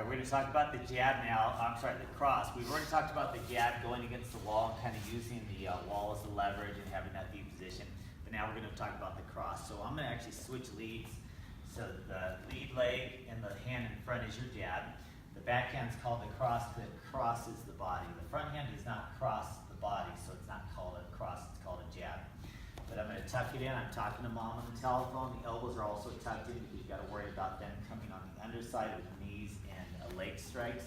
All right, we're going to talk about the jab now. The cross. We've already talked about the jab going against the wall and kind of using the wall as the leverage and having that deep position. But now we're going to talk about the cross. So I'm going to actually switch leads. So the lead leg and the hand in front is your jab. The back hand's called the cross because it crosses the body. The front hand does not cross the body, so it's not called a cross, it's called a jab. But I'm going to tuck it in. I'm talking to mom on the telephone. The elbows are also tucked in because you've got to worry about them coming on the underside with knees and leg strikes.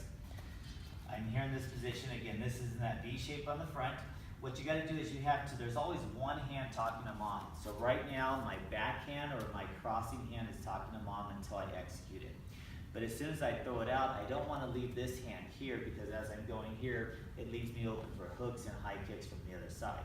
I'm here in this position. Again, this is in that V shape on the front. What you got to do is there's always one hand talking to mom. So right now, my backhand or my crossing hand is talking to mom until I execute it. But as soon as I throw it out, I don't want to leave this hand here because as I'm going here, it leaves me open for hooks and high kicks from the other side.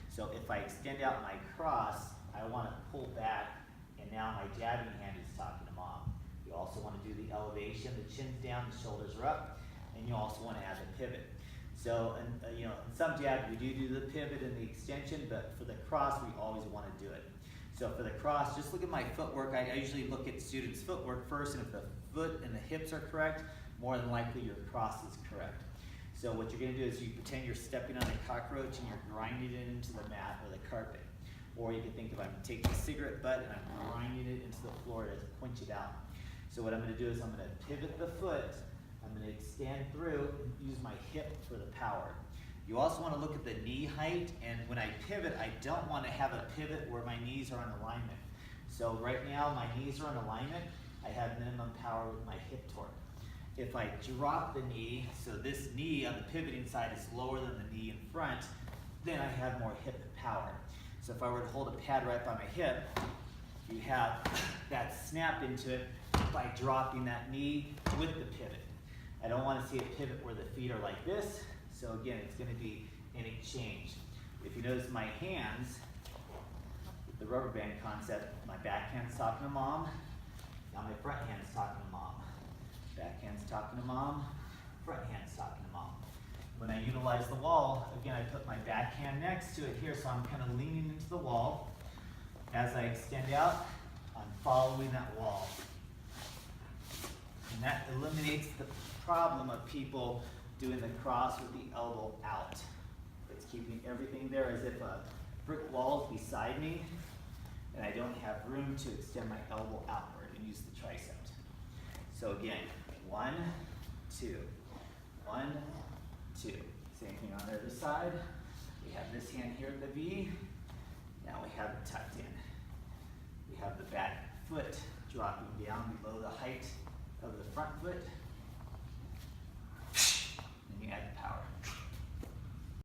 So if I extend out my cross, I want to pull back, and now my jabbing hand is talking to mom. You also want to do the elevation, the chin's down, the shoulders are up, and you also want to add the pivot. So, in some jabs we do the pivot and the extension, but for the cross, we always want to do it. So for the cross, just look at my footwork. I usually look at students' footwork first, and if the foot and the hips are correct, more than likely your cross is correct. So what you're going to do is you pretend you're stepping on a cockroach and you're grinding it into the mat or the carpet. Or you can think of I'm taking a cigarette butt and I'm grinding it into the floor to quench it out. So what I'm going to do is I'm going to pivot the foot, I'm going to extend through and use my hip for the power. You also want to look at the knee height, and when I pivot, I don't want to have a pivot where my knees are in alignment. So right now my knees are in alignment, I have minimum power with my hip torque. If I drop the knee, so this knee on the pivoting side is lower than the knee in front, then I have more hip power. So if I were to hold a pad right by my hip, you have that snap into it by dropping that knee with the pivot. I don't want to see a pivot where the feet are like this, so again, it's going to be an exchange. If you notice my hands, the rubber band concept, my back hand's talking to mom, now my front hand's talking to mom. Back hand's talking to mom, front hand's talking to mom. When I utilize the wall, again, I put my back hand next to it here, so I'm kind of leaning into the wall. As I extend out, I'm following that wall. And that eliminates the problem of people doing the cross with the elbow out. It's keeping everything there as if a brick wall is beside me, and I don't have room to extend my elbow outward and use the triceps. So again, 1, 2, 1, 2. Same thing on the other side. We have this hand here at the V. Now we have it tucked in. We have the back foot dropping down below the height of the front foot.